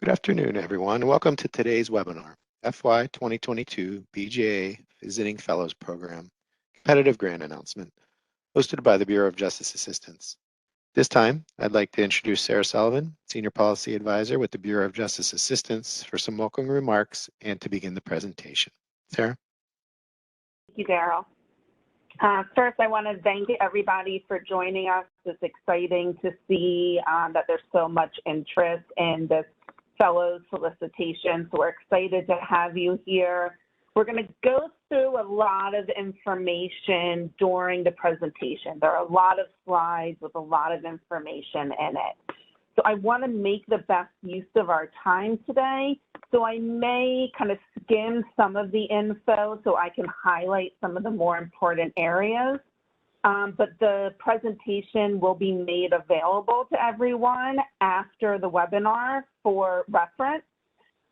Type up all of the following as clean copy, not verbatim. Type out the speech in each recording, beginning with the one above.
Good afternoon, everyone. Welcome to today's webinar, FY 2022 BJA Visiting Fellows Program, Competitive Grant Announcement, hosted by the Bureau of Justice Assistance. This time, I'd like to introduce Sarah Sullivan, Senior Policy Advisor with the Bureau of Justice Assistance, for some welcoming remarks and to begin the presentation. Sarah? Thank you, Daryl. First, I want to thank everybody for joining us. It's exciting to see that there's so much interest in this fellows solicitation, so we're excited to have you here. We're going to go through a lot of information during the presentation. There are a lot of slides with a lot of information in it. So I want to make the best use of our time today. So I may kind of skim some of the info so I can highlight some of the more important areas. But the presentation will be made available to everyone after the webinar for reference.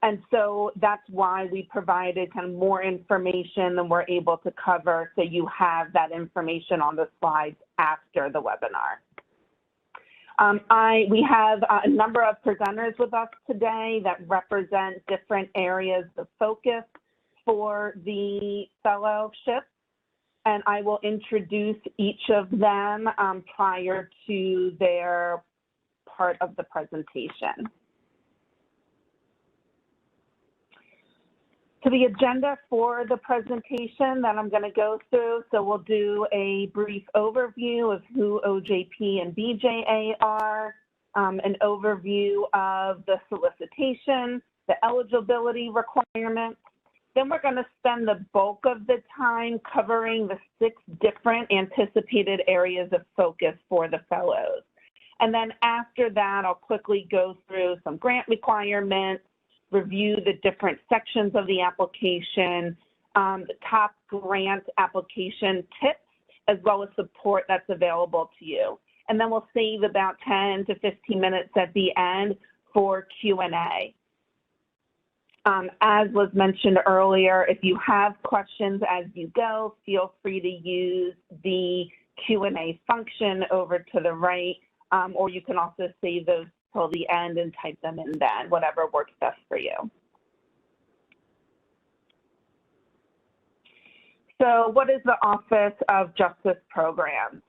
And so that's why we provided kind of more information than we're able to cover, so you have that information on the slides after the webinar. We have a number of presenters with us today that represent different areas of focus for the fellowship, and I will introduce each of them prior to their part of the presentation. So the agenda for the presentation that I'm going to go through, so we'll do a brief overview of who OJP and BJA are, an overview of the solicitation, the eligibility requirements. Then we're going to spend the bulk of the time covering the 6 different anticipated areas of focus for the fellows. And then after that, I'll quickly go through some grant requirements, review the different sections of the application, the top grant application tips, as well as support that's available to you. And then we'll save about 10 to 15 minutes at the end for Q&A. As was mentioned earlier, if you have questions as you go, feel free to use the Q&A function over to the right, or you can also save those till the end and type them in then, whatever works best for you. So what is the Office of Justice Programs?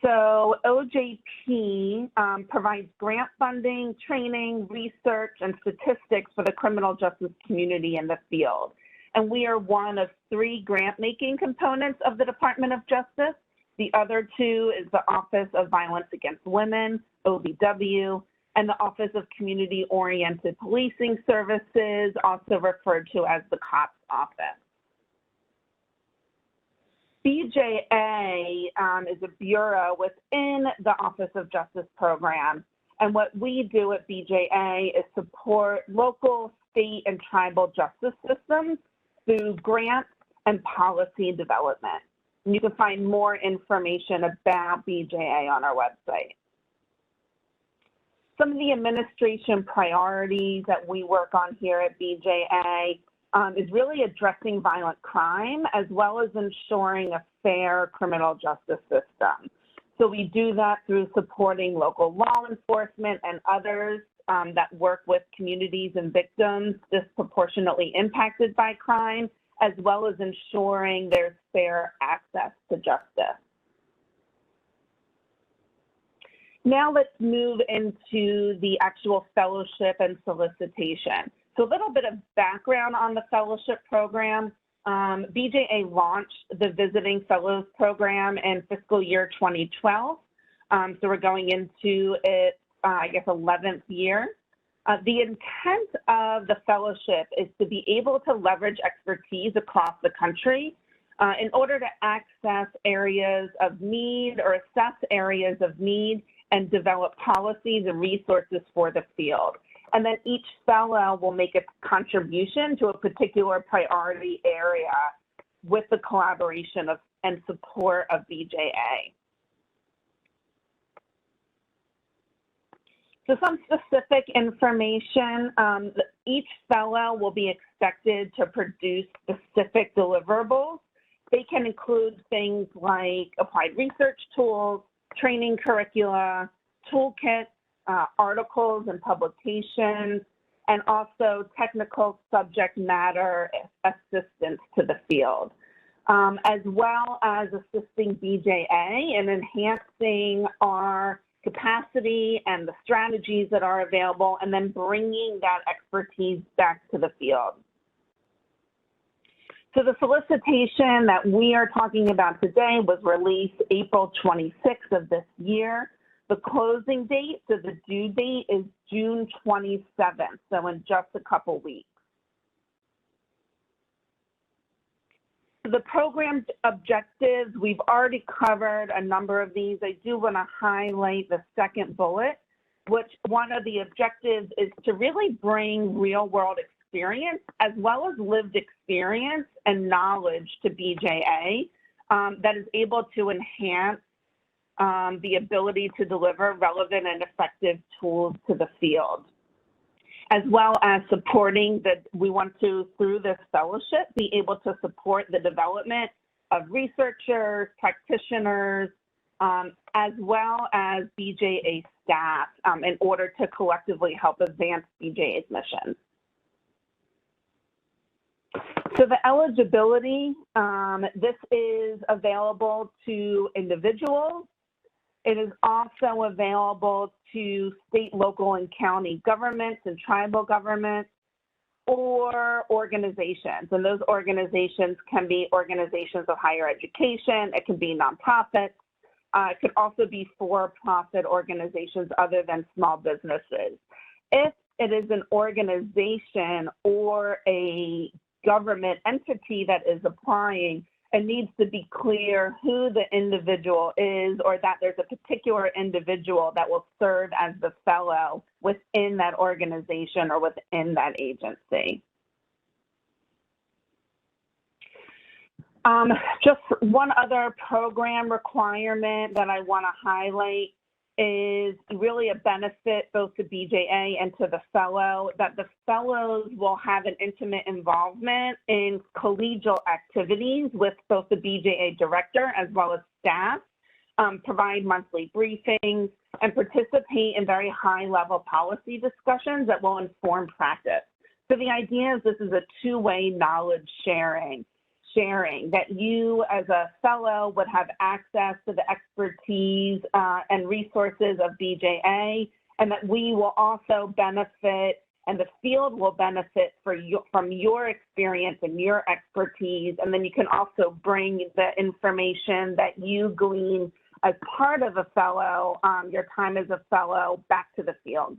So OJP provides grant funding, training, research, and statistics for the criminal justice community in the field. And we are one of 3 grant-making components of the Department of Justice. The other 2 is the Office of Violence Against Women, OVW, and the Office of Community-Oriented Policing Services, also referred to as the COPS office. BJA is a bureau within the Office of Justice Programs, and what we do at BJA is support local, state, and tribal justice systems through grants and policy development. And you can find more information about BJA on our website. Some of the administration priorities that we work on here at BJA is really addressing violent crime, as well as ensuring a fair criminal justice system. So we do that through supporting local law enforcement and others that work with communities and victims disproportionately impacted by crime, as well as ensuring there's fair access to justice. Now let's move into the actual fellowship and solicitation. So a little bit of background on the fellowship program. BJA launched the Visiting Fellows Program in fiscal year 2012. So we're going into its, 11th year. The intent of the fellowship is to be able to leverage expertise across the country in order to access areas of need or assess areas of need and develop policies and resources for the field. And then each fellow will make a contribution to a particular priority area with the collaboration of and support of BJA. So some specific information, each fellow will be expected to produce specific deliverables. They can include things like applied research tools, training curricula, toolkits, articles and publications, and also technical subject matter assistance to the field, as well as assisting BJA in enhancing our capacity and the strategies that are available, and then bringing that expertise back to the field. So the solicitation that we are talking about today was released April 26th of this year. The closing date, so the due date, is June 27th, so in just a couple weeks. The program objectives, we've already covered a number of these. I do want to highlight the second bullet, which one of the objectives is to really bring real-world experience as well as lived experience and knowledge to BJA that is able to enhance the ability to deliver relevant and effective tools to the field, as well as supporting that we want to, through this fellowship, be able to support the development of researchers, practitioners, as well as BJA staff in order to collectively help advance BJA's mission. So the eligibility, this is available to individuals. It is also available to state, local, and county governments and tribal governments or organizations. And those organizations can be organizations of higher education. It can be nonprofits. It could also be for-profit organizations other than small businesses. If it is an organization or a government entity that is applying, it needs to be clear who the individual is, or that there's a particular individual that will serve as the fellow within that organization or within that agency. Just one other program requirement that I want to highlight is really a benefit both to BJA and to the fellow, that the fellows will have an intimate involvement in collegial activities with both the BJA director as well as staff, provide monthly briefings, and participate in very high-level policy discussions that will inform practice. So the idea is this is a two-way knowledge sharing, that you as a fellow would have access to the expertise and resources of BJA, and that we will also benefit and the field will benefit from your experience and your expertise. And then you can also bring the information that you glean as part of a fellow, your time as a fellow, back to the field.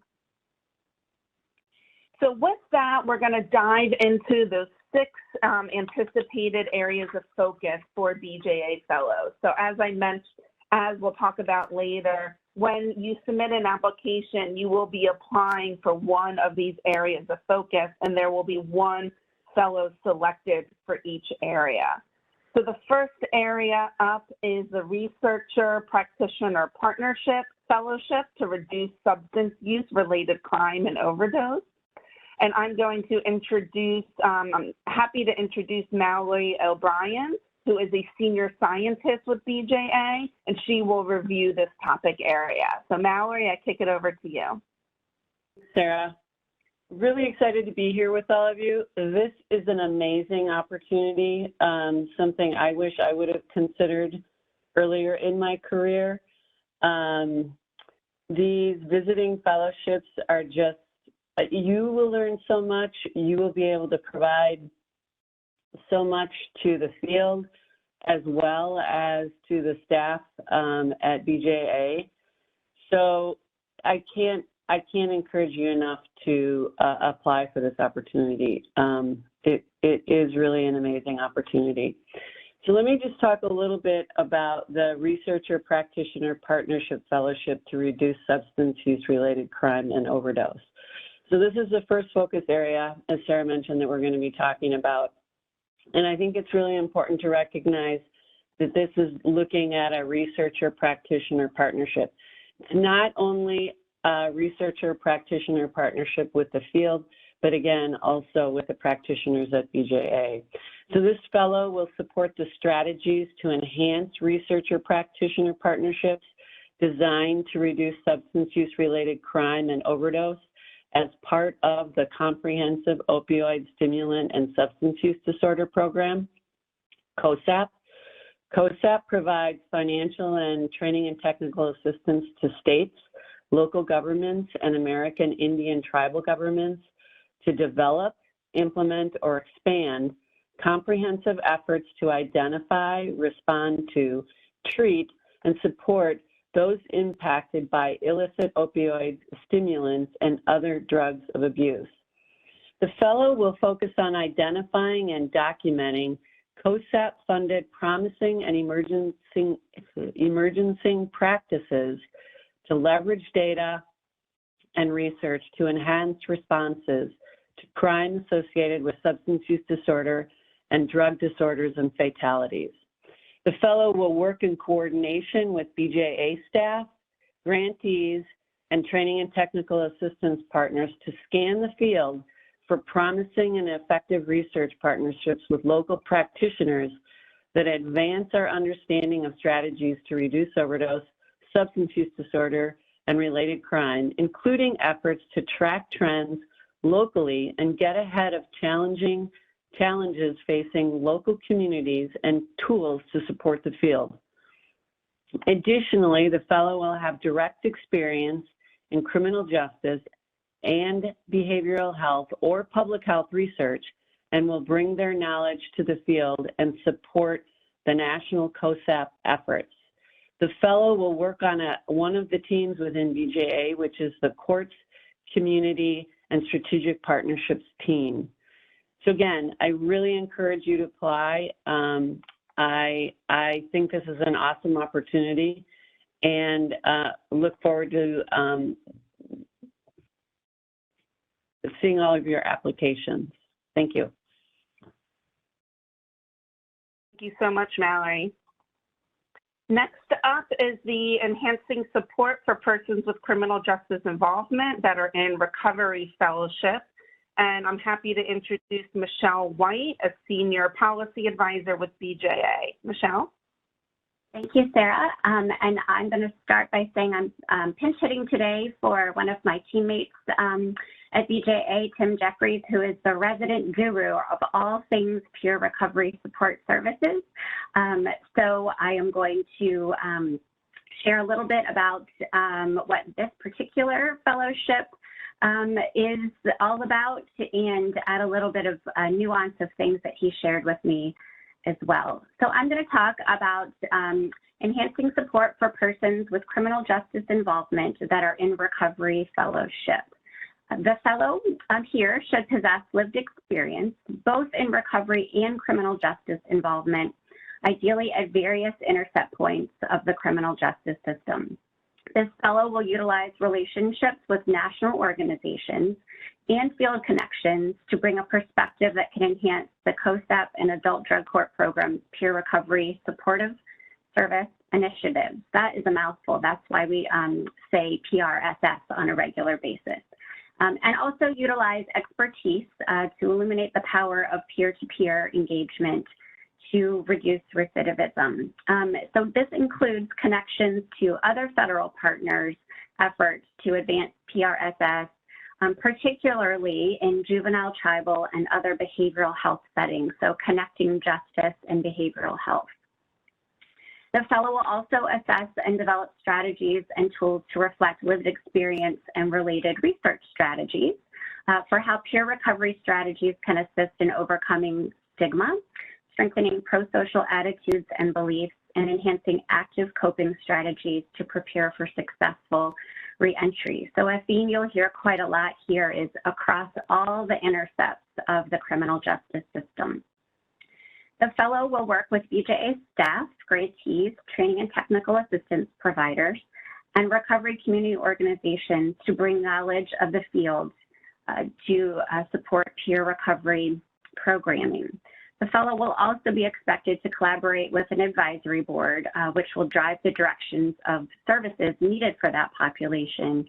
So with that, we're going to dive into those 6 anticipated areas of focus for BJA fellows. So as I mentioned, as we'll talk about later, when you submit an application, you will be applying for one of these areas of focus, and there will be one fellow selected for each area. So the first area up is the Researcher-Practitioner Partnership Fellowship to reduce substance use-related crime and overdose. And I'm going to introduce, I'm happy to introduce Mallory O'Brien, who is a senior scientist with BJA, and she will review this topic area. So Mallory, I kick it over to you. Sarah, really excited to be here with all of you. This is an amazing opportunity, something I wish I would have considered earlier in my career. These visiting fellowships are just, you will learn so much. You will be able to provide so much to the field as well as to the staff at BJA. So I can't encourage you enough to apply for this opportunity. It is really an amazing opportunity. So let me just talk a little bit about the Researcher-Practitioner Partnership Fellowship to reduce substance use-related crime and overdose. So this is the first focus area, as Sarah mentioned, that we're going to be talking about. And I think it's really important to recognize that this is looking at a researcher-practitioner partnership. It's not only a researcher-practitioner partnership with the field, but again, also with the practitioners at BJA. So this fellow will support the strategies to enhance researcher-practitioner partnerships designed to reduce substance use-related crime and overdose, as part of the Comprehensive Opioid Stimulant and Substance Use Disorder Program, COSAP. COSAP provides financial and training and technical assistance to states, local governments, and American Indian tribal governments to develop, implement, or expand comprehensive efforts to identify, respond to, treat, and support those impacted by illicit opioid stimulants and other drugs of abuse. The fellow will focus on identifying and documenting COSAP-funded promising and emerging practices to leverage data and research to enhance responses to crime associated with substance use disorder and drug disorders and fatalities. The fellow will work in coordination with BJA staff, grantees, and training and technical assistance partners to scan the field for promising and effective research partnerships with local practitioners that advance our understanding of strategies to reduce overdose, substance use disorder, and related crime, including efforts to track trends locally and get ahead of challenges facing local communities and tools to support the field. Additionally, the fellow will have direct experience in criminal justice and behavioral health or public health research and will bring their knowledge to the field and support the national COSAP efforts. The fellow will work on one of the teams within BJA, which is the Courts, Community, and Strategic Partnerships team. So again, I really encourage you to apply. I think this is an awesome opportunity and look forward to seeing all of your applications. Thank you. Thank you so much, Mallory. Next up is the Enhancing Support for Persons with Criminal Justice Involvement that are in Recovery Fellowship. And I'm happy to introduce Michelle White, a Senior Policy Advisor with BJA. Michelle? Thank you, Sarah. And I'm going to start by saying I'm pinch hitting today for one of my teammates at BJA, Tim Jeffries, who is the resident guru of all things peer recovery support services. So I am going to share a little bit about what this particular fellowship is all about and add a little bit of nuance of things that he shared with me as well. So I'm going to talk about enhancing support for persons with criminal justice involvement that are in Recovery Fellowship. The fellow here should possess lived experience, both in recovery and criminal justice involvement, ideally at various intercept points of the criminal justice system. This fellow will utilize relationships with national organizations and field connections to bring a perspective that can enhance the COSAP and adult drug court program's peer recovery supportive service initiatives. That is a mouthful. That's why we say PRSS on a regular basis. And also utilize expertise to illuminate the power of peer-to-peer engagement to reduce recidivism. So this includes connections to other federal partners' efforts to advance PRSS, particularly in juvenile, tribal, and other behavioral health settings, so connecting justice and behavioral health. The fellow will also assess and develop strategies and tools to reflect lived experience and related research strategies for how peer recovery strategies can assist in overcoming stigma, strengthening pro-social attitudes and beliefs, and enhancing active coping strategies to prepare for successful reentry. So a theme you'll hear quite a lot here is across all the intercepts of the criminal justice system. The fellow will work with BJA staff, grantees, training and technical assistance providers, and recovery community organizations to bring knowledge of the field to support peer recovery programming. The fellow will also be expected to collaborate with an advisory board, which will drive the directions of services needed for that population,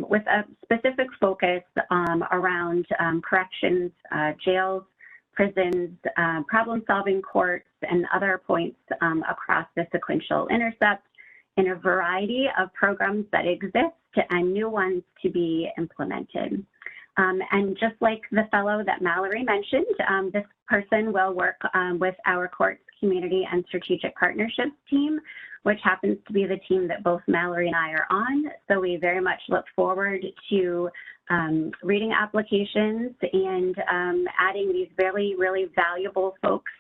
with a specific focus around corrections, jails, prisons, problem-solving courts, and other points across the sequential intercept in a variety of programs that exist and new ones to be implemented. And just like the fellow that Mallory mentioned, this person will work with our courts, community, and strategic partnerships team, which happens to be the team that both Mallory and I are on. So we very much look forward to reading applications and adding these really, really valuable folks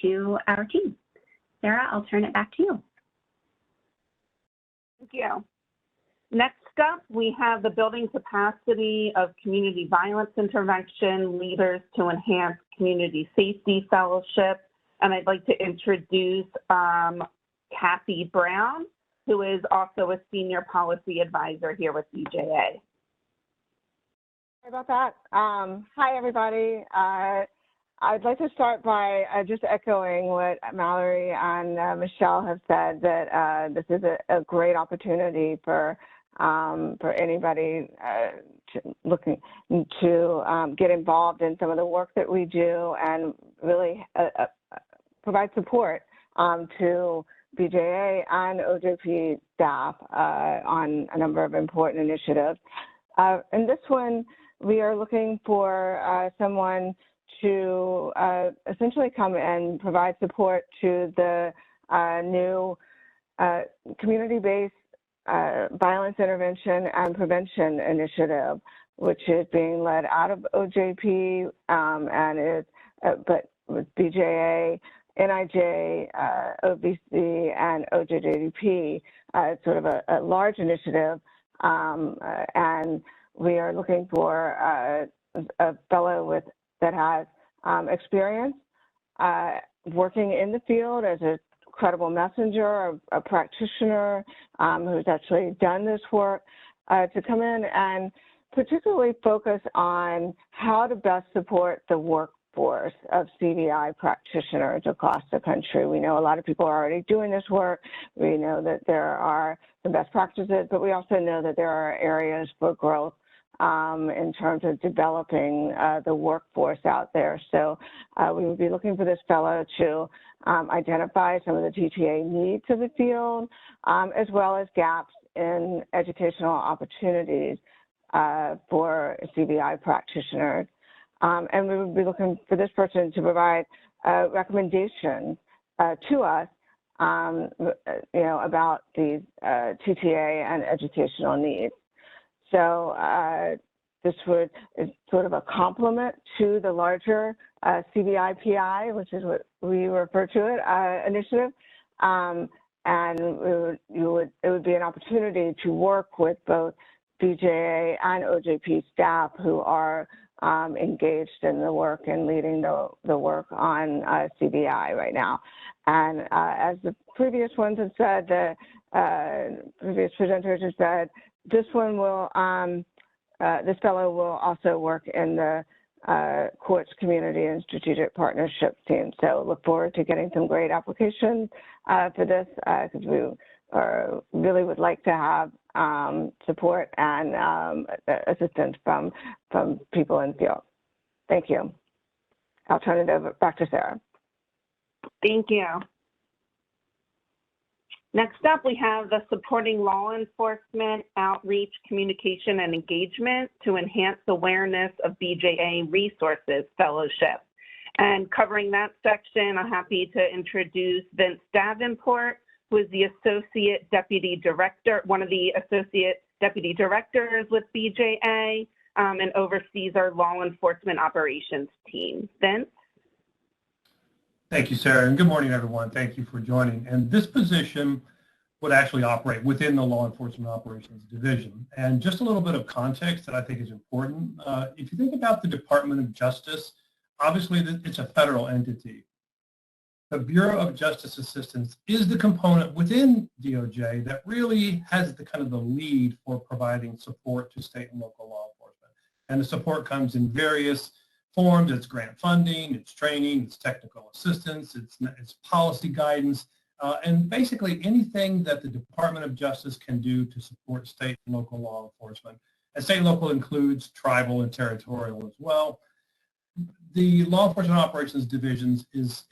to our team. Sarah, I'll turn it back to you. Thank you. Next up, we have the Building Capacity of Community Violence Intervention Leaders to Enhance Community Safety Fellowship. And I'd like to introduce Kathy Brown, who is also a Senior Policy Advisor here with BJA. Sorry about that. Hi, everybody. I'd like to start by just echoing what Mallory and Michelle have said, that this is a great opportunity for anybody looking to get involved in some of the work that we do and really provide support to BJA and OJP staff on a number of important initiatives. In this one, we are looking for someone to essentially come and provide support to the new community-based violence intervention and prevention initiative, which is being led out of OJP and is, but with BJA, NIJ, OVC, and OJJDP. It's sort of a large initiative, and we are looking for a fellow that has experience working in the field as a credible messenger, a practitioner who's actually done this work, to come in and particularly focus on how to best support the workforce of CVI practitioners across the country. We know a lot of people are already doing this work. We know that there are some best practices, but we also know that there are areas for growth in terms of developing the workforce out there. So we would be looking for this fellow to identify some of the TTA needs of the field, as well as gaps in educational opportunities for CVI practitioners. And we would be looking for this person to provide recommendations to us, about these TTA and educational needs. So this is sort of a complement to the larger CVI-PI, which is what we refer to it, initiative. And it would be an opportunity to work with both BJA and OJP staff who are engaged in the work and leading the work on CVI right now. And as the previous ones have said, the previous presenters have said, this one will, this fellow will also work in the courts, community, and strategic partnerships team. So look forward to getting some great applications for this, because we really would like to have support and assistance from people in the field. Thank you. I'll turn it over back to Sarah. Thank you. Next up, we have the Supporting Law Enforcement Outreach, Communication, and Engagement to Enhance Awareness of BJA Resources Fellowship. And covering that section, I'm happy to introduce Vince Davenport, who is the Associate Deputy Director, one of the Associate Deputy Directors with BJA, and oversees our law enforcement operations team. Vince? Thank you, Sarah, and good morning, everyone. Thank you for joining. And this position would actually operate within the Law Enforcement Operations Division. And just a little bit of context that I think is important. If you think about the Department of Justice, obviously it's a federal entity. The Bureau of Justice Assistance is the component within DOJ that really has the kind of the lead for providing support to state and local law enforcement. And the support comes in various forms. It's grant funding, it's training, it's technical assistance, it's policy guidance, and basically anything that the Department of Justice can do to support state and local law enforcement. And state and local includes tribal and territorial as well. The Law Enforcement Operations Divisions is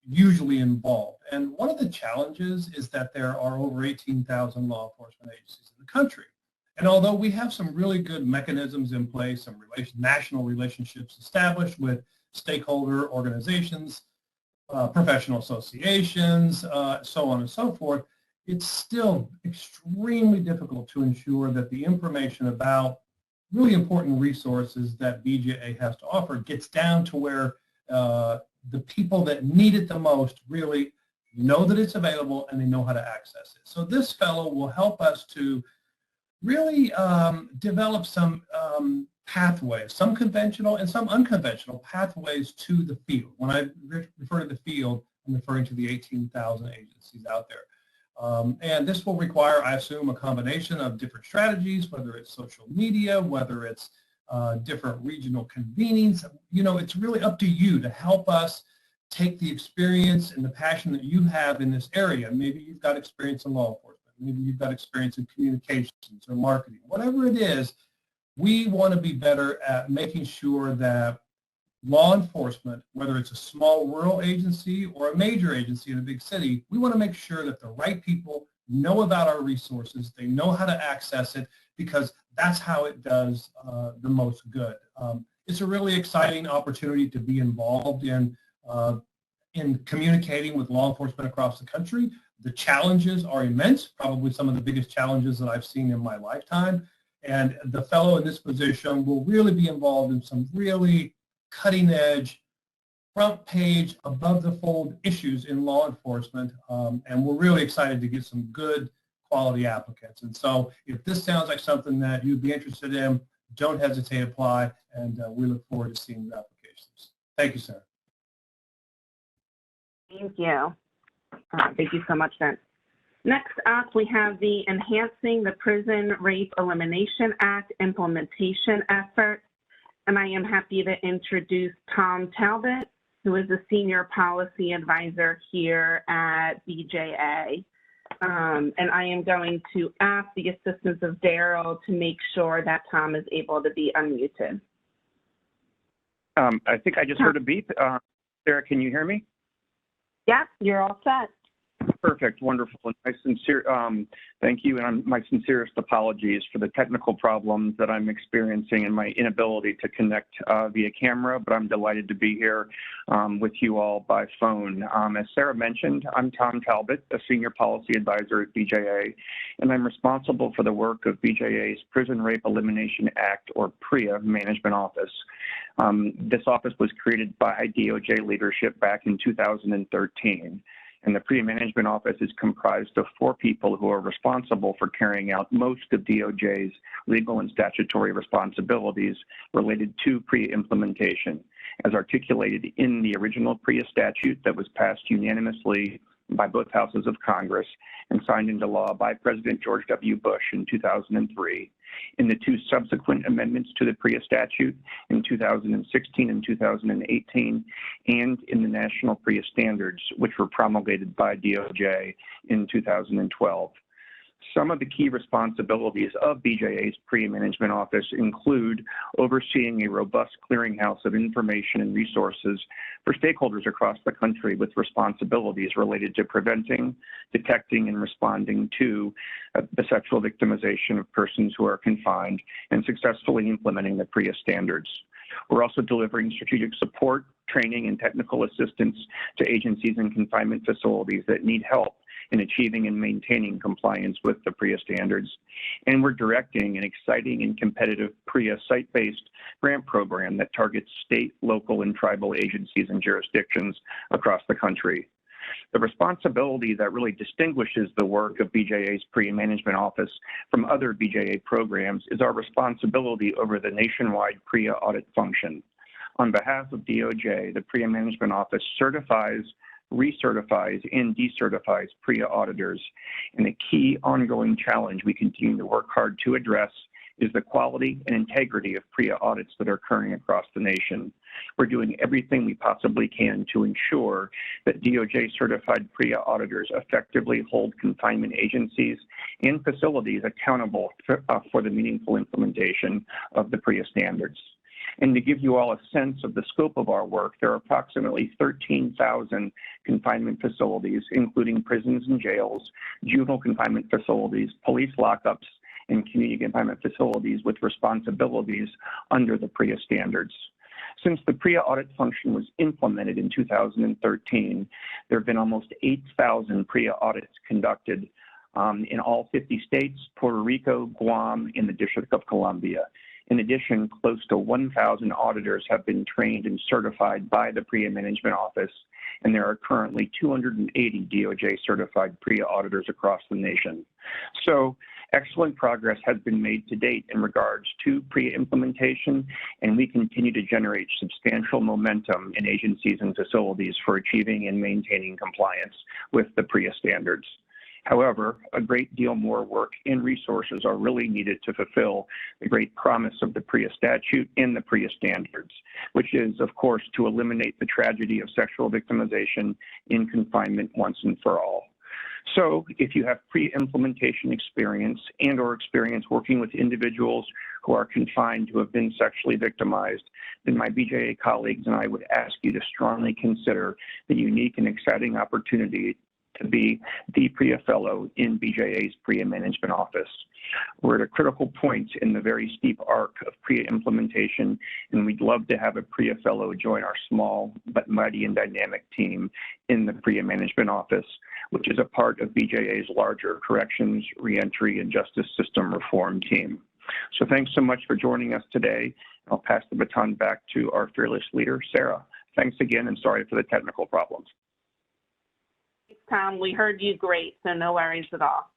usually involved. And one of the challenges is that there are over 18,000 law enforcement agencies in the country. And although we have some really good mechanisms in place, some national relationships established with stakeholder organizations, professional associations, so on and so forth, it's still extremely difficult to ensure that the information about really important resources that BJA has to offer gets down to where the people that need it the most really know that it's available and they know how to access it. So this fellow will help us to really develop some pathways, some conventional and some unconventional pathways to the field. When I refer to the field, I'm referring to the 18,000 agencies out there. And this will require, I assume, a combination of different strategies, whether it's social media, whether it's different regional convenings. You know, it's really up to you to help us take the experience and the passion that you have in this area. Maybe you've got experience in law enforcement. Maybe you've got experience in communications or marketing. Whatever it is, we want to be better at making sure that law enforcement, whether it's a small rural agency or a major agency in a big city, we want to make sure that the right people know about our resources, they know how to access it, because that's how it does the most good. It's a really exciting opportunity to be involved in communicating with law enforcement across the country. The challenges are immense, probably some of the biggest challenges that I've seen in my lifetime. And the fellow in this position will really be involved in some really cutting edge, front page, above the fold issues in law enforcement. And we're really excited to get some good quality applicants. And so if this sounds like something that you'd be interested in, don't hesitate to apply. And we look forward to seeing your applications. Thank you, Sarah. Thank you. Thank you so much, Vince. Next up, we have the Enhancing the Prison Rape Elimination Act implementation efforts. And I am happy to introduce Tom Talbot, who is a Senior Policy Advisor here at BJA. And I am going to ask the assistance of Daryl to make sure that Tom is able to be unmuted. I think I just heard a beep. Sarah, can you hear me? Yep, you're all set. Perfect, wonderful. And my sincere thank you, and my sincerest apologies for the technical problems that I'm experiencing and my inability to connect via camera, but I'm delighted to be here with you all by phone. As Sarah mentioned, I'm Tom Talbot, a Senior Policy Advisor at BJA, and I'm responsible for the work of BJA's Prison Rape Elimination Act, or PAEA, Management Office. This office was created by DOJ leadership back in 2013. And the PAEA Management Office is comprised of 4 people who are responsible for carrying out most of DOJ's legal and statutory responsibilities related to PAEA implementation, as articulated in the original PAEA statute that was passed unanimously by both houses of Congress and signed into law by President George W. Bush in 2003, in the 2 subsequent amendments to the PAEA statute in 2016 and 2018, and in the national PAEA standards, which were promulgated by DOJ in 2012. Some of the key responsibilities of BJA's PAEA Management Office include overseeing a robust clearinghouse of information and resources for stakeholders across the country with responsibilities related to preventing, detecting, and responding to the sexual victimization of persons who are confined, and successfully implementing the PAEA standards. We're also delivering strategic support, training, and technical assistance to agencies and confinement facilities that need help in achieving and maintaining compliance with the PAEA standards. And we're directing an exciting and competitive PAEA site-based grant program that targets state, local, and tribal agencies and jurisdictions across the country. The responsibility that really distinguishes the work of BJA's PAEA Management Office from other BJA programs is our responsibility over the nationwide PAEA audit function. On behalf of DOJ, the PAEA Management Office certifies, recertifies, and decertifies PAEA auditors. And a key ongoing challenge we continue to work hard to address is the quality and integrity of PAEA audits that are occurring across the nation. We're doing everything we possibly can to ensure that DOJ-certified PAEA auditors effectively hold confinement agencies and facilities accountable for the meaningful implementation of the PAEA standards. And to give you all a sense of the scope of our work, there are approximately 13,000 confinement facilities, including prisons and jails, juvenile confinement facilities, police lockups, in community confinement facilities with responsibilities under the PAEA standards. Since the PAEA audit function was implemented in 2013, there have been almost 8,000 PAEA audits conducted in all 50 states, Puerto Rico, Guam, and the District of Columbia. In addition, close to 1,000 auditors have been trained and certified by the PAEA Management Office, and there are currently 280 DOJ certified PAEA auditors across the nation. So, excellent progress has been made to date in regards to PAEA implementation, and we continue to generate substantial momentum in agencies and facilities for achieving and maintaining compliance with the PAEA standards. However, a great deal more work and resources are really needed to fulfill the great promise of the PAEA statute and the PAEA standards, which is, of course, to eliminate the tragedy of sexual victimization in confinement once and for all. So if you have pre-implementation experience and or experience working with individuals who are confined who have been sexually victimized, then my BJA colleagues and I would ask you to strongly consider the unique and exciting opportunity to be the PAEA Fellow in BJA's PAEA Management Office. We're at a critical point in the very steep arc of PAEA implementation, and we'd love to have a PAEA Fellow join our small but mighty and dynamic team in the PAEA Management Office, which is a part of BJA's larger corrections, reentry, and justice system reform team. So thanks so much for joining us today. I'll pass the baton back to our fearless leader, Sarah. Thanks again, and sorry for the technical problems. Tom, we heard you great, so no worries at all.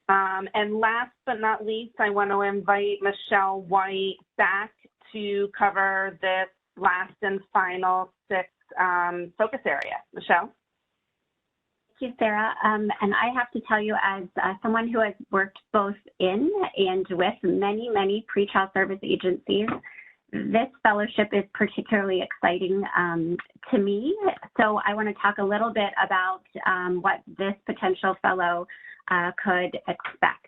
And last but not least, I want to invite Michelle White back to cover this last and final 6 focus area. Michelle? Thank you, Sarah. And I have to tell you, as someone who has worked both in and with many, many pretrial service agencies, this fellowship is particularly exciting to me. So I want to talk a little bit about what this potential fellow could expect.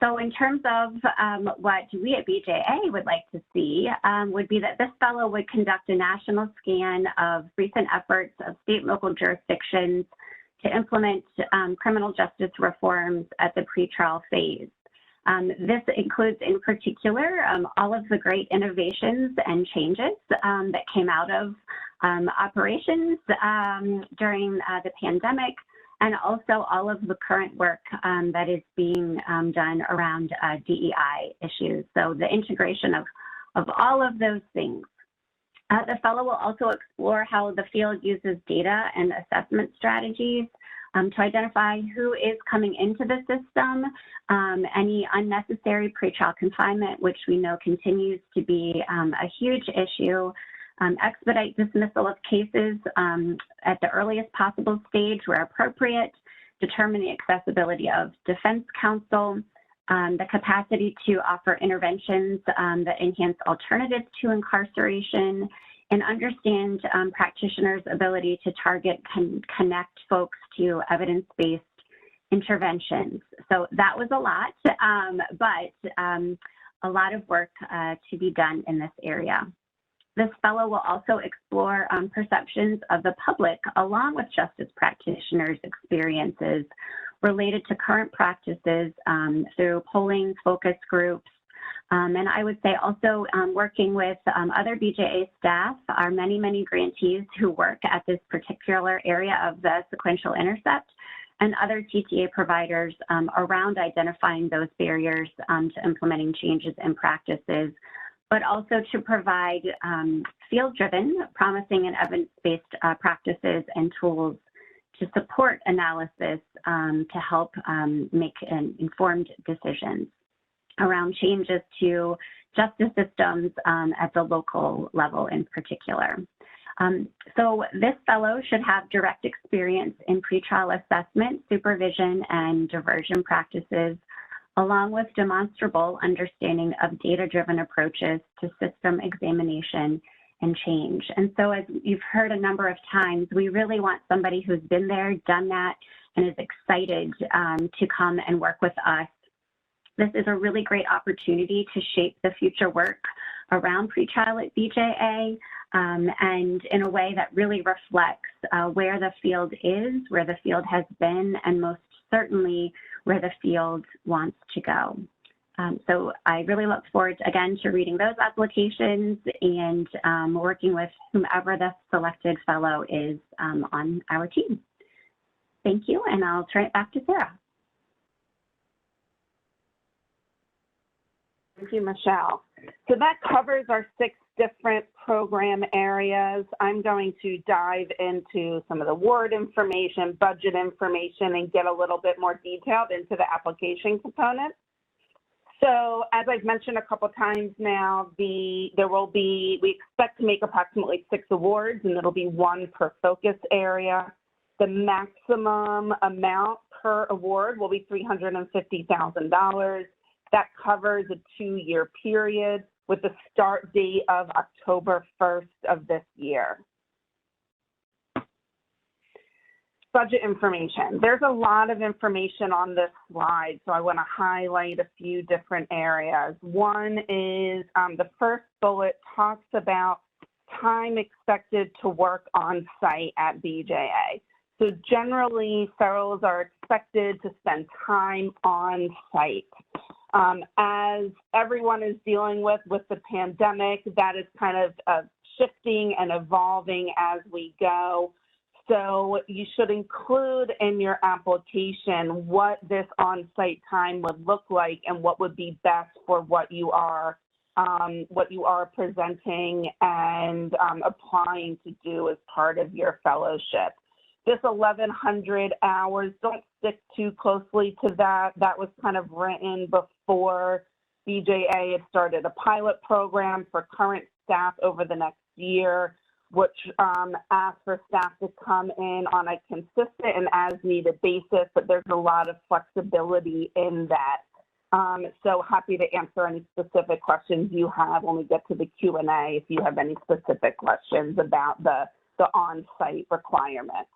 So in terms of what we at BJA would like to see would be that this fellow would conduct a national scan of recent efforts of state and local jurisdictions to implement criminal justice reforms at the pretrial phase. This includes, in particular, all of the great innovations and changes that came out of operations during the pandemic, and also all of the current work that is being done around DEI issues. So the integration of all of those things. The fellow will also explore how the field uses data and assessment strategies to identify who is coming into the system, any unnecessary pretrial confinement, which we know continues to be a huge issue, expedite dismissal of cases at the earliest possible stage where appropriate, determine the accessibility of defense counsel, the capacity to offer interventions that enhance alternatives to incarceration, and understand practitioners' ability to target and connect folks to evidence-based interventions. So that was a lot, but a lot of work to be done in this area. This fellow will also explore perceptions of the public along with justice practitioners' experiences related to current practices through polling, focus groups, and I would say also working with other BJA staff, our many, many grantees who work at this particular area of the sequential intercept, and other TTA providers around identifying those barriers to implementing changes in practices, but also to provide field-driven, promising and evidence-based practices and tools to support analysis to help make informed decisions around changes to justice systems at the local level in particular. So this fellow should have direct experience in pretrial assessment, supervision, and diversion practices, along with demonstrable understanding of data-driven approaches to system examination and change. And so as you've heard a number of times, we really want somebody who's been there, done that, and is excited to come and work with us. This is a really great opportunity to shape the future work around pretrial at BJA and in a way that really reflects where the field is, where the field has been, and most certainly where the field wants to go. So I really look forward, again, to reading those applications and working with whomever the selected fellow is on our team. Thank you, and I'll turn it back to Sarah. Thank you, Michelle. So that covers our 6 different program areas. I'm going to dive into some of the award information, budget information, and get a little bit more detailed into the application component. So as I've mentioned a couple times now, we expect to make approximately 6 awards, and it'll be 1 per focus area. The maximum amount per award will be $350,000. That covers a 2-year period with the start date of October 1st of this year. Budget information. There's a lot of information on this slide, so I want to highlight a few different areas. One is the first bullet talks about time expected to work on site at BJA. So generally, fellows are expected to spend time on site. As everyone is dealing with the pandemic, that is kind of shifting and evolving as we go. So you should include in your application what this on-site time would look like and what would be best for what you are presenting and applying to do as part of your fellowship. This 1,100 hours, don't stick too closely to that. That was kind of written before BJA had started a pilot program for current staff over the next year, which asks for staff to come in on a consistent and as-needed basis, but there's a lot of flexibility in that. So happy to answer any specific questions you have when we get to the Q&A if you have any specific questions about the on-site requirements.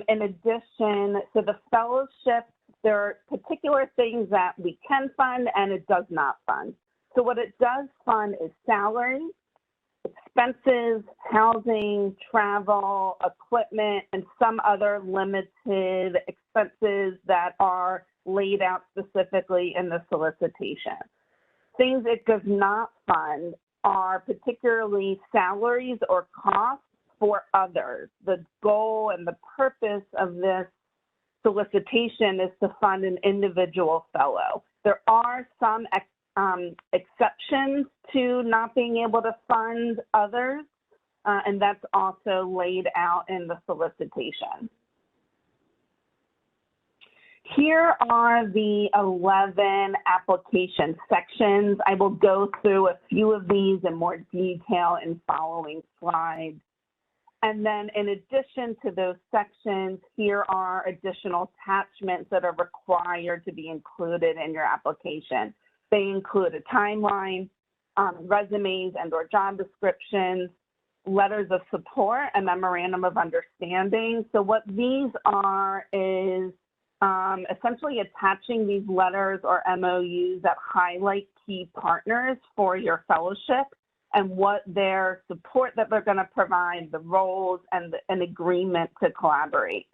In addition, so the fellowship, there are particular things that we can fund and it does not fund. So what it does fund is salary, expenses, housing, travel, equipment, and some other limited expenses that are laid out specifically in the solicitation. Things it does not fund are particularly salaries or costs for others. The goal and the purpose of this solicitation is to fund an individual fellow. There are some exceptions to not being able to fund others, and that's also laid out in the solicitation. Here are the 11 application sections. I will go through a few of these in more detail in following slides. And then in addition to those sections, here are additional attachments that are required to be included in your application. They include a timeline, resumes and/or job descriptions, letters of support, and memorandum of understanding. So what these are is essentially attaching these letters or MOUs that highlight key partners for your fellowship and what their support that they're going to provide, the roles, and an agreement to collaborate.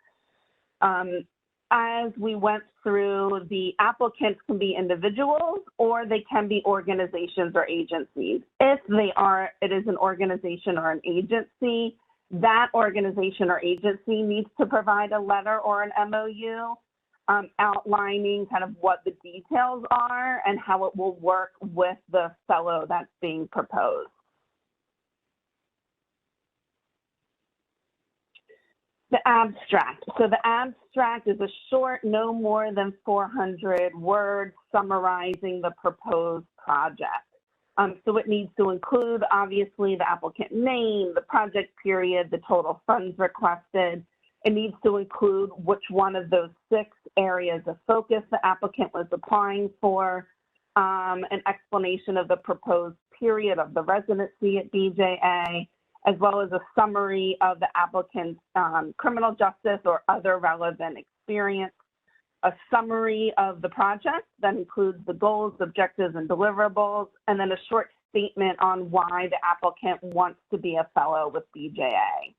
As we went through, the applicants can be individuals or they can be organizations or agencies. If it is an organization or an agency, that organization or agency needs to provide a letter or an MOU outlining kind of what the details are and how it will work with the fellow that's being proposed. The abstract. So the abstract is a short, no more than 400 words summarizing the proposed project. So it needs to include, obviously, the applicant name, the project period, the total funds requested. It needs to include which one of those 6 areas of focus the applicant was applying for, an explanation of the proposed period of the residency at BJA, as well as a summary of the applicant's criminal justice or other relevant experience, a summary of the project that includes the goals, objectives, and deliverables, and then a short statement on why the applicant wants to be a fellow with BJA.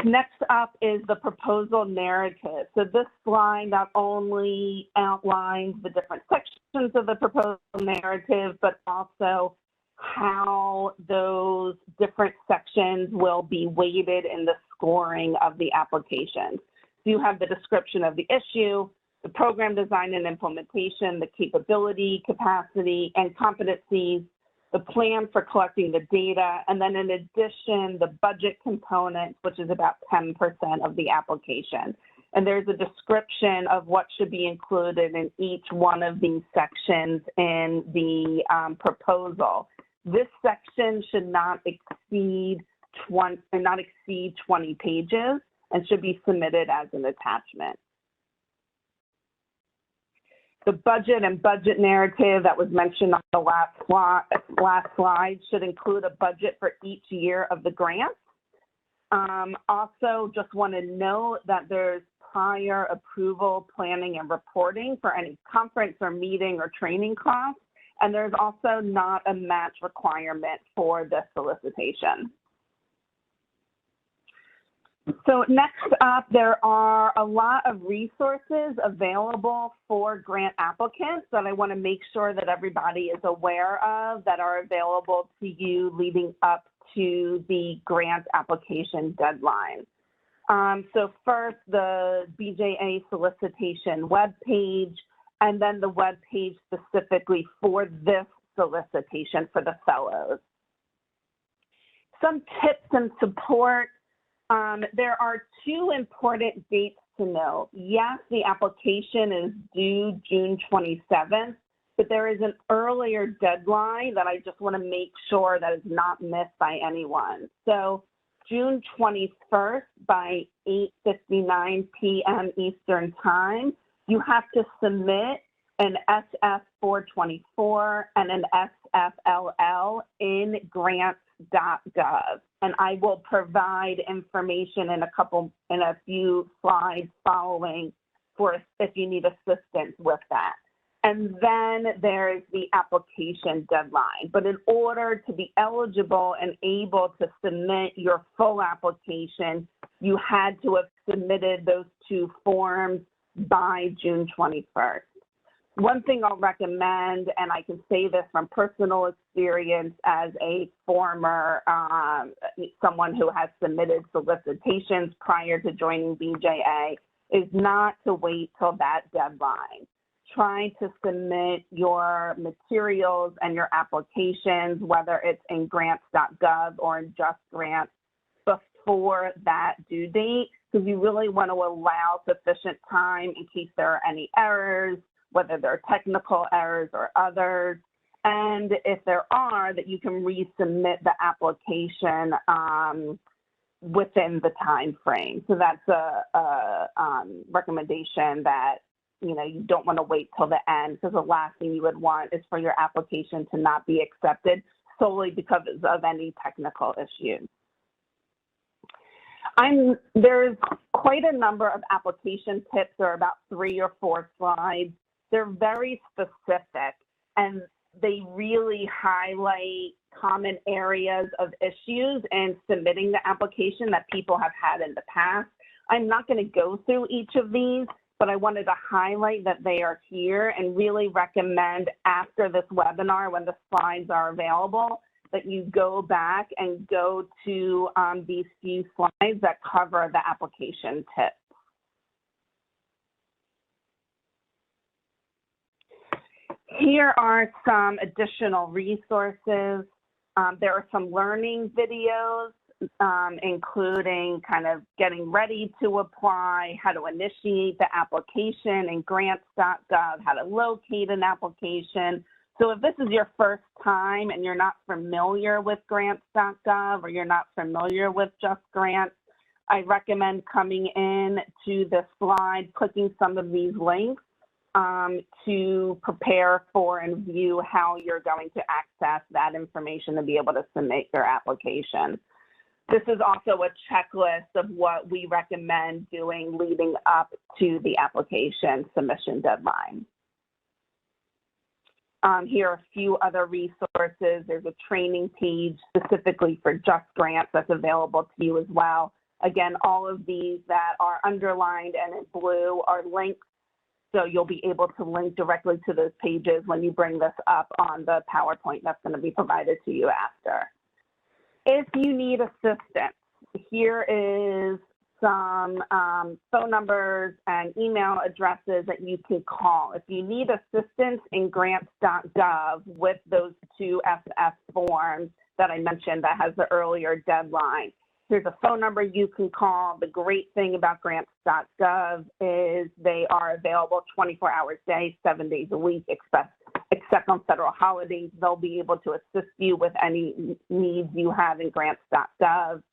Next up is the proposal narrative. So this slide not only outlines the different sections of the proposal narrative, but also how those different sections will be weighted in the scoring of the application. So you have the description of the issue, the program design and implementation, the capability, capacity, and competencies, the plan for collecting the data, and then in addition, the budget component, which is about 10% of the application. And there's a description of what should be included in each one of these sections in the proposal. This section should not exceed 20 pages and should be submitted as an attachment. The budget and budget narrative that was mentioned on the last slide should include a budget for each year of the grant. Also, just want to note that there's prior approval, planning, and reporting for any conference or meeting or training costs, and there's also not a match requirement for this solicitation. So next up, there are a lot of resources available for grant applicants that I want to make sure that everybody is aware of that are available to you leading up to the grant application deadline. So first, the BJA solicitation webpage, and then the webpage specifically for this solicitation for the fellows. Some tips and support. There are two important dates to note. Yes, the application is due June 27th, but there is an earlier deadline that I just want to make sure that is not missed by anyone. So June 21st by 8:59 p.m. Eastern Time, you have to submit an SF-424 and an SFLL in grants.gov. And I will provide information in a few slides following for if you need assistance with that. And then there's the application deadline. But in order to be eligible and able to submit your full application, you had to have submitted those two forms by June 21st. One thing I'll recommend, and I can say this from personal experience as a former, someone who has submitted solicitations prior to joining BJA, is not to wait till that deadline. Try to submit your materials and your applications, whether it's in grants.gov or in Just Grants, before that due date, because you really want to allow sufficient time in case there are any errors, whether they're technical errors or others, and if there are, that you can resubmit the application within the time frame. So that's a recommendation that you don't want to wait till the end, because the last thing you would want is for your application to not be accepted solely because of any technical issues. There's quite a number of application tips. There are about 3 or 4 slides. They're very specific, and they really highlight common areas of issues in submitting the application that people have had in the past. I'm not going to go through each of these, but I wanted to highlight that they are here and really recommend after this webinar, when the slides are available, that you go back and go to these few slides that cover the application tips. Here are some additional resources. There are some learning videos, including kind of getting ready to apply, how to initiate the application in grants.gov, how to locate an application. So if this is your first time and you're not familiar with grants.gov or you're not familiar with Just Grants, I recommend coming in to this slide, clicking some of these links to prepare for and view how you're going to access that information to be able to submit your application. This is also a checklist of what we recommend doing leading up to the application submission deadline. Here are a few other resources. There's a training page specifically for Just Grants that's available to you as well. Again, all of these that are underlined and in blue are links, so you'll be able to link directly to those pages when you bring this up on the PowerPoint that's going to be provided to you after. If you need assistance, here is some phone numbers and email addresses that you can call. If you need assistance in grants.gov with those 2 SS forms that I mentioned that has the earlier deadline, here's a phone number you can call. The great thing about grants.gov is they are available 24 hours a day, 7 days a week, except on federal holidays. They'll be able to assist you with any needs you have in grants.gov.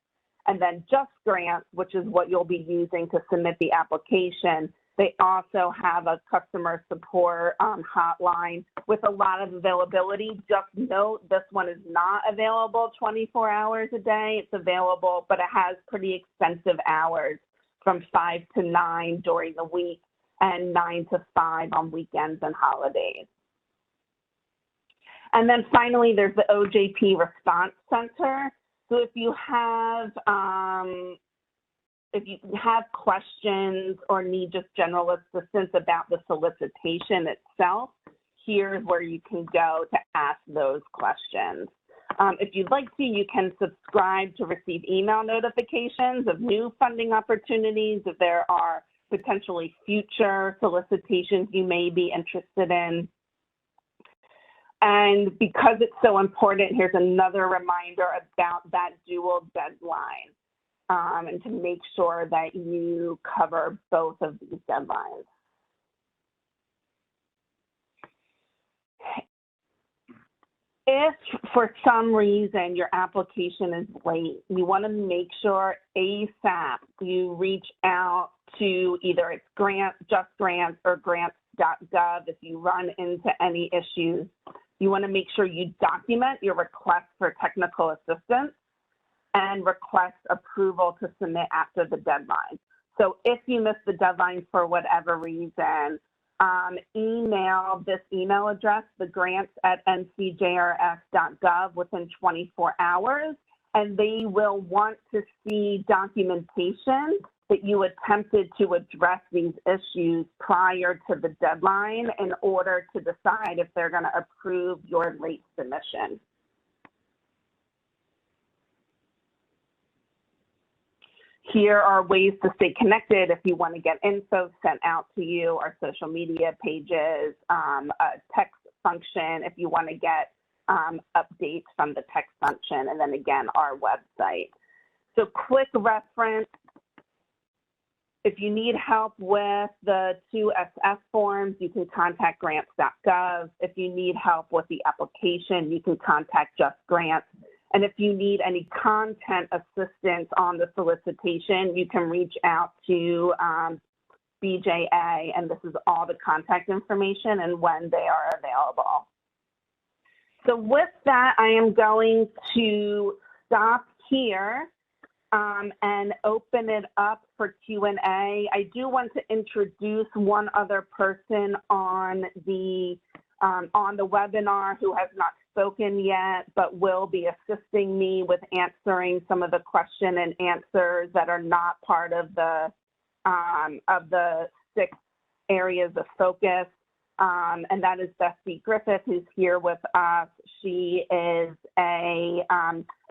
And then Just Grants, which is what you'll be using to submit the application. They also have a customer support hotline with a lot of availability. Just note, this one is not available 24 hours a day. It's available, but it has pretty extensive hours from 5 to 9 during the week and 9 to 5 on weekends and holidays. And then finally, there's the OJP Response Center. So if you have questions or need just general assistance about the solicitation itself, here's where you can go to ask those questions. If you'd like to, you can subscribe to receive email notifications of new funding opportunities, if there are potentially future solicitations you may be interested in. And because it's so important, here's another reminder about that dual deadline, and to make sure that you cover both of these deadlines. If for some reason your application is late, you want to make sure ASAP you reach out to either it's Just Grants or grants.gov if you run into any issues. You want to make sure you document your request for technical assistance and request approval to submit after the deadline. So if you miss the deadline for whatever reason, email this email address, thegrants@ncjrs.gov, within 24 hours, and they will want to see documentation that you attempted to address these issues prior to the deadline in order to decide if they're going to approve your late submission. Here are ways to stay connected if you want to get info sent out to you, our social media pages, a text function if you want to get updates from the text function, and then again, our website. So quick reference. If you need help with the 2 SF forms, you can contact grants.gov. If you need help with the application, you can contact Just Grants. And if you need any content assistance on the solicitation, you can reach out to BJA, and this is all the contact information and when they are available. So with that, I am going to stop here and open it up for Q&A. I do want to introduce one other person on the webinar who has not spoken yet, but will be assisting me with answering some of the question and answers that are not part of the 6 areas of focus. And that is Bessie Griffith, who's here with us. She is a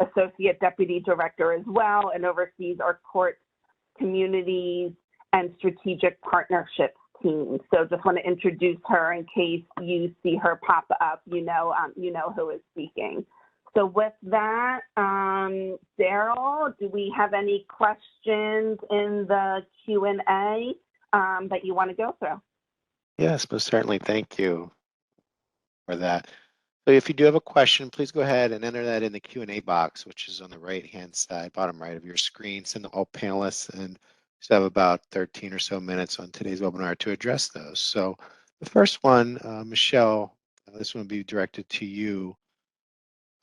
Associate Deputy Director as well and oversees our court, communities, and strategic partnerships team. So just want to introduce her in case you see her pop up, you know who is speaking. So with that, Daryl, do we have any questions in the Q&A that you want to go through? Yes, most certainly. Thank you for that. So if you do have a question, please go ahead and enter that in the Q&A box, which is on the right-hand side, bottom right of your screen. Send to all panelists, and we have about 13 or so minutes on today's webinar to address those. So the first one, Michelle, this one will be directed to you.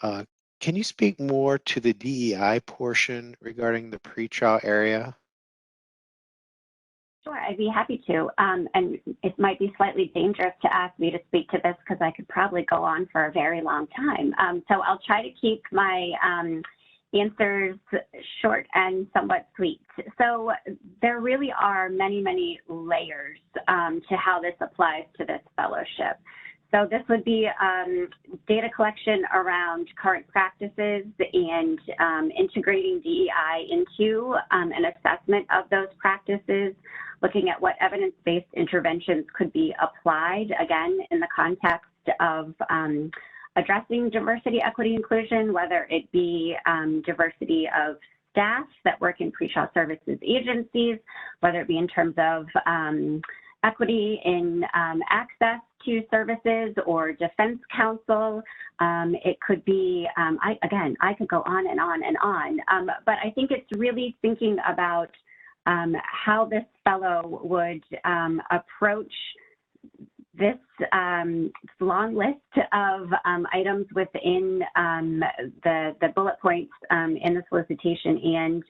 Can you speak more to the DEI portion regarding the pretrial area? Sure, I'd be happy to. And it might be slightly dangerous to ask me to speak to this because I could probably go on for a very long time. So I'll try to keep my answers short and somewhat sweet. So there really are many, many layers to how this applies to this fellowship. So this would be data collection around current practices and integrating DEI into an assessment of those practices, looking at what evidence-based interventions could be applied, again, in the context of addressing diversity, equity, inclusion, whether it be diversity of staff that work in pretrial services agencies, whether it be in terms of equity in access to services or defense counsel. It could be, I could go on and on and on, but I think it's really thinking about how this fellow would approach this long list of items within the bullet points in the solicitation and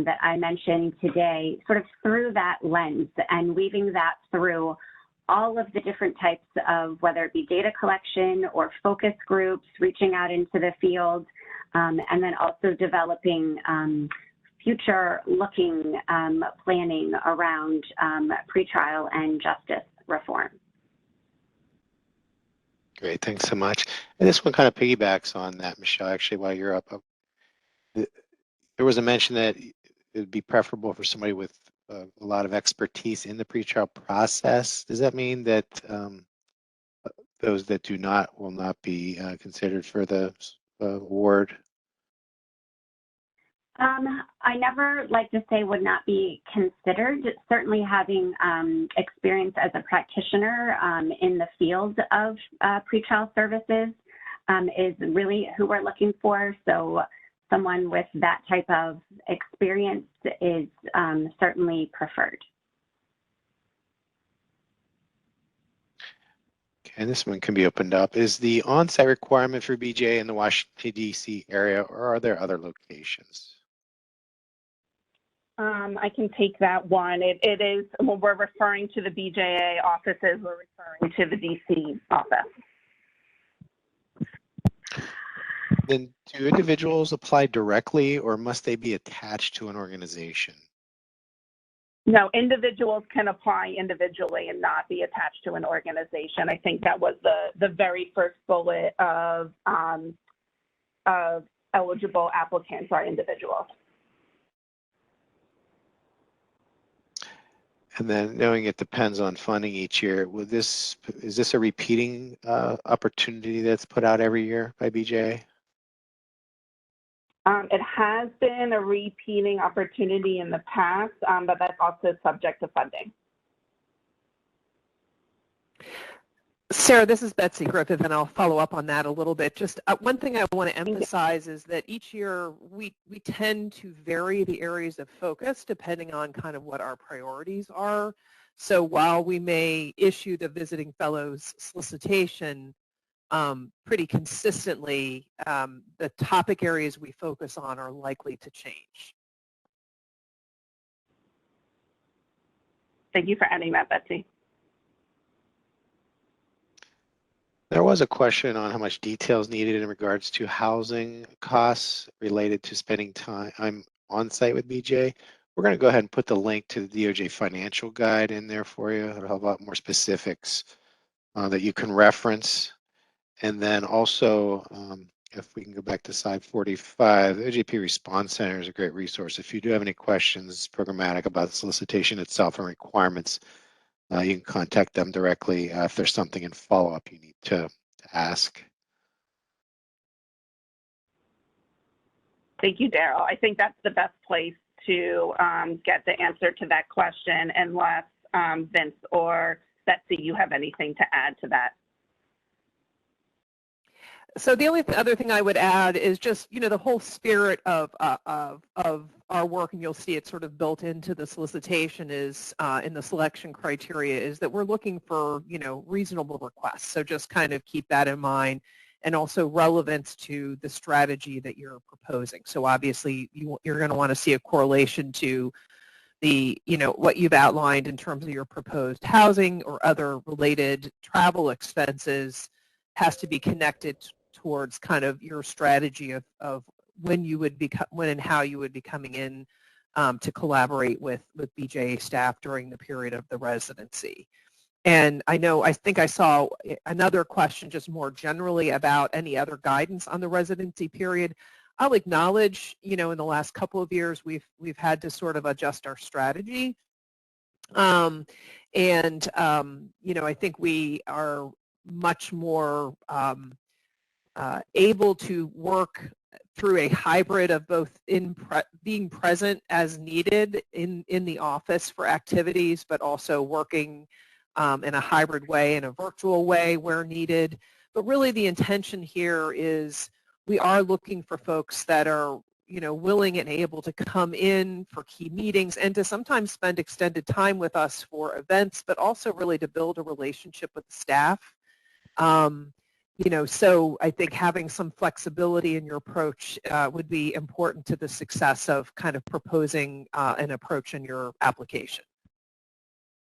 that I mentioned today, sort of through that lens and weaving that through all of the different types of, whether it be data collection or focus groups, reaching out into the field, and then also developing future-looking planning around pretrial and justice reform. Great, thanks so much. And this one kind of piggybacks on that, Michelle, actually, while you're up. There was a mention that it would be preferable for somebody with a lot of expertise in the pretrial process. Does that mean that those that do not will not be considered for the award? I never like to say would not be considered. Certainly having experience as a practitioner in the field of pretrial services is really who we're looking for. So someone with that type of experience is certainly preferred. Okay, and this one can be opened up. Is the on-site requirement for BJA in the Washington, D.C. area, or are there other locations? I can take that one. It is, when we're referring to the BJA offices, we're referring to the DC office. Then do individuals apply directly or must they be attached to an organization? No, individuals can apply individually and not be attached to an organization. I think that was the very first bullet of eligible applicants are individuals. And then knowing it depends on funding each year, is this a repeating opportunity that's put out every year by BJA? It has been a repeating opportunity in the past, but that's also subject to funding. Sarah, this is Betsy Griffith, and I'll follow up on that a little bit. Just one thing I want to emphasize is that each year we tend to vary the areas of focus depending on kind of what our priorities are. So while we may issue the visiting fellows solicitation pretty consistently, the topic areas we focus on are likely to change. Thank you for adding that, Betsy. There was a question on how much detail is needed in regards to housing costs related to spending time on site with BJ. We're going to go ahead and put the link to the DOJ financial guide in there for you. It'll have a lot more specifics that you can reference. And then also, if we can go back to slide 45, the OJP Response Center is a great resource. If you do have any questions, programmatic about the solicitation itself and requirements, you can contact them directly if there's something in follow-up you need to ask. Thank you, Daryl. I think that's the best place to get the answer to that question, unless Vince or Betsy, you have anything to add to that. So the only other thing I would add is just, the whole spirit of our work, and you'll see it sort of built into the solicitation is in the selection criteria, is that we're looking for, reasonable requests. So just kind of keep that in mind, and also relevance to the strategy that you're proposing. So obviously you're going to want to see a correlation to the, what you've outlined in terms of your proposed housing or other related travel expenses has to be connected towards kind of your strategy of when and how you would be coming in to collaborate with BJA staff during the period of the residency. And I think I saw another question just more generally about any other guidance on the residency period. I'll acknowledge, in the last couple of years, we've had to sort of adjust our strategy. I think we are much more able to work through a hybrid of both being present as needed in the office for activities, but also working in a hybrid way, in a virtual way where needed. But really the intention here is we are looking for folks that are, willing and able to come in for key meetings and to sometimes spend extended time with us for events, but also really to build a relationship with the staff. So I think having some flexibility in your approach would be important to the success of kind of proposing an approach in your application.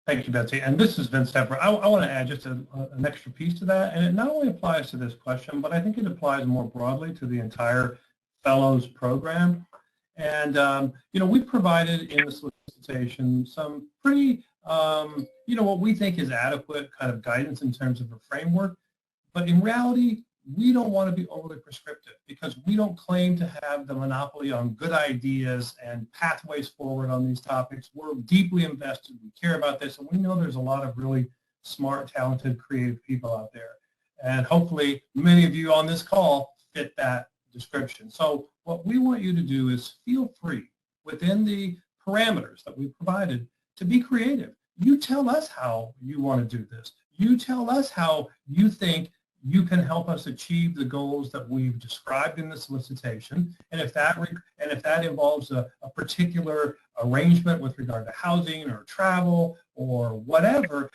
Thank you, Betsy. And this is Vince Tepper. I want to add just an extra piece to that. And it not only applies to this question, but I think it applies more broadly to the entire fellows program. And, we've provided in the solicitation some pretty, what we think is adequate kind of guidance in terms of a framework. But in reality, we don't want to be overly prescriptive because we don't claim to have the monopoly on good ideas and pathways forward on these topics. We're deeply invested. We care about this, and we know there's a lot of really smart, talented, creative people out there. And hopefully, many of you on this call fit that description. So what we want you to do is feel free within the parameters that we've provided to be creative. You tell us how you want to do this. You tell us how you think you can help us achieve the goals that we've described in the solicitation. And if that involves a particular arrangement with regard to housing or travel or whatever,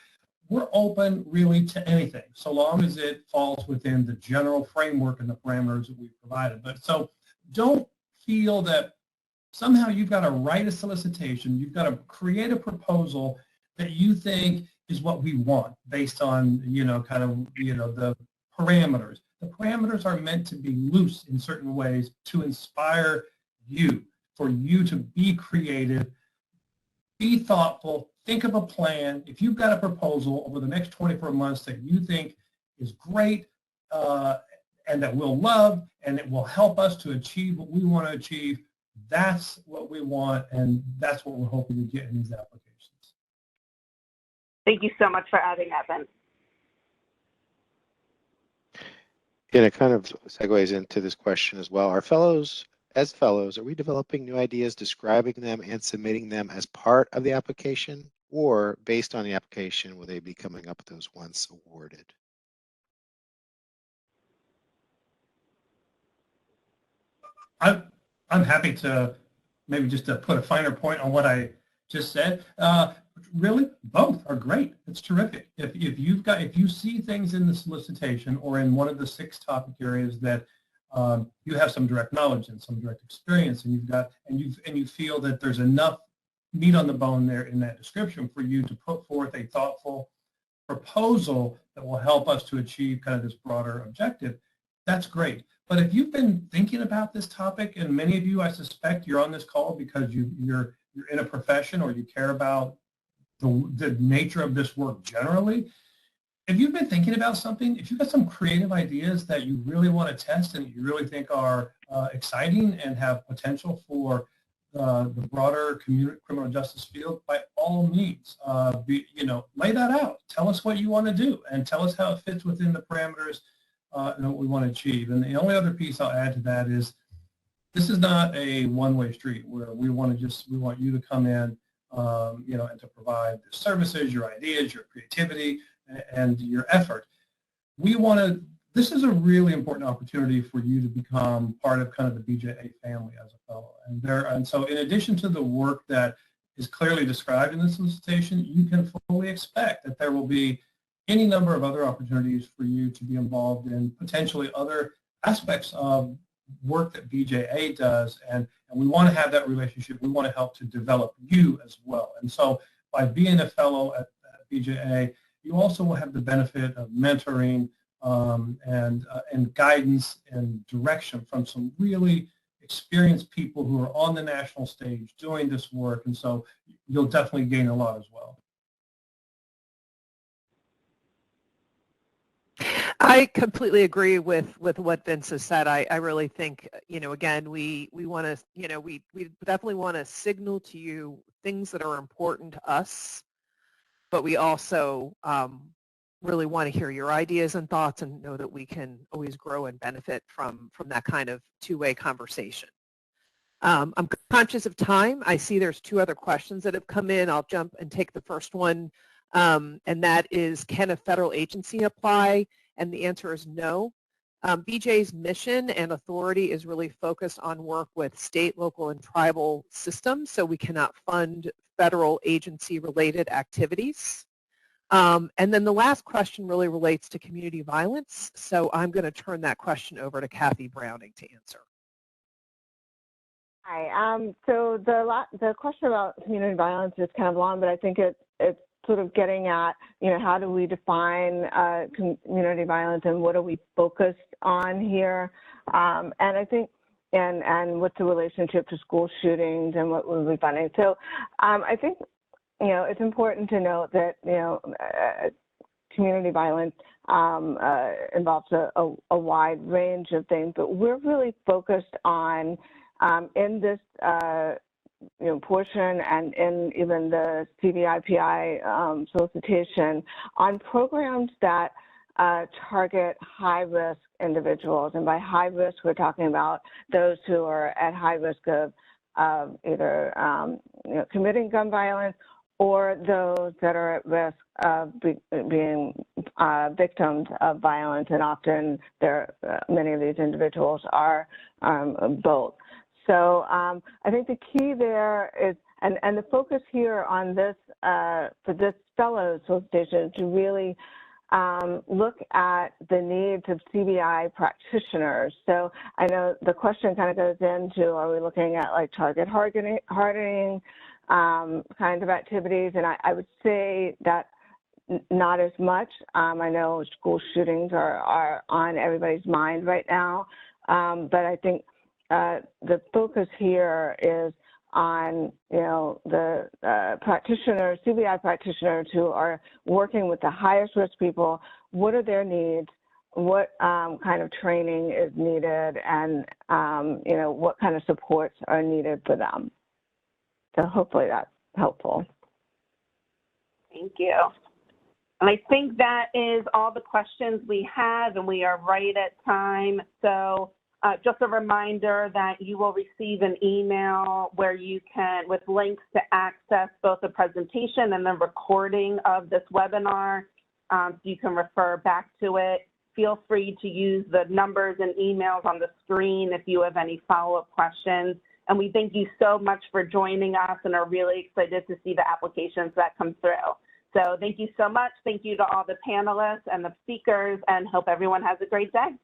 we're open really to anything, so long as it falls within the general framework and the parameters that we've provided. But so don't feel that somehow you've got to write a solicitation, you've got to create a proposal that you think is what we want based on, the parameters. The parameters are meant to be loose in certain ways to inspire you, for you to be creative, be thoughtful, think of a plan. If you've got a proposal over the next 24 months that you think is great and that we'll love and it will help us to achieve what we want to achieve, that's what we want, and that's what we're hoping to get in these applications. Thank you so much for adding that, Ben. And it kind of segues into this question as well. Are fellows, are we developing new ideas, describing them, and submitting them as part of the application, or based on the application, will they be coming up with those once awarded? I'm happy to maybe just to put a finer point on what I just said. Really, both are great. It's terrific. If you see things in the solicitation or in one of the 6 topic areas that you have some direct knowledge and some direct experience, and you feel that there's enough meat on the bone there in that description for you to put forth a thoughtful proposal that will help us to achieve kind of this broader objective, that's great. But if you've been thinking about this topic, and many of you, I suspect, you're on this call because you're in a profession or you care about the nature of this work generally, if you've been thinking about something, if you've got some creative ideas that you really want to test and you really think are exciting and have potential for the broader criminal justice field, by all means, lay that out. Tell us what you want to do and tell us how it fits within the parameters and what we want to achieve. And the only other piece I'll add to that is this is not a one-way street where we want you to come in and to provide the services, your ideas, your creativity, and your effort. This is a really important opportunity for you to become part of kind of the BJA family as a fellow. And so in addition to the work that is clearly described in the solicitation, you can fully expect that there will be any number of other opportunities for you to be involved in potentially other aspects of work that BJA does, and we want to have that relationship. We want to help to develop you as well. And so by being a fellow at BJA, you also will have the benefit of mentoring and guidance and direction from some really experienced people who are on the national stage doing this work, and so you'll definitely gain a lot as well. I completely agree with what Vince has said. I really think, again, we want to, we definitely want to signal to you things that are important to us, but we also really want to hear your ideas and thoughts and know that we can always grow and benefit from that kind of two-way conversation. I'm conscious of time. I see there's two other questions that have come in. I'll jump and take the first one, and that is, can a federal agency apply? And the answer is no. BJ's mission and authority is really focused on work with state, local, and tribal systems, so we cannot fund federal agency-related activities. And then the last question really relates to community violence, so I'm going to turn that question over to Kathy Browning to answer. Hi. So the question about community violence is kind of long, but I think it's sort of getting at, how do we define community violence and what are we focused on here? And I think, and what's the relationship to school shootings and what we'll be funding? So I think, it's important to note that, community violence involves a wide range of things, but we're really focused on, in this portion and in even the CVI-PI solicitation, on programs that target high-risk individuals. And by high risk, we're talking about those who are at high risk of either committing gun violence or those that are at risk of being victims of violence. And often many of these individuals are both. So I think the key there is, and the focus here on this, for this fellow solicitation, is to really look at the needs of CBI practitioners. So I know the question kind of goes into, are we looking at like target hardening kinds of activities? And I would say that not as much. I know school shootings are on everybody's mind right now, but I think the focus here is on, the practitioners, CBI practitioners who are working with the highest risk people. What are their needs? What kind of training is needed? And, what kind of supports are needed for them? So hopefully that's helpful. Thank you. And I think that is all the questions we have, and we are right at time. So just a reminder that you will receive an email where you can, with links to access both the presentation and the recording of this webinar, so you can refer back to it. Feel free to use the numbers and emails on the screen if you have any follow-up questions. And we thank you so much for joining us and are really excited to see the applications that come through. So thank you so much. Thank you to all the panelists and the speakers, and hope everyone has a great day.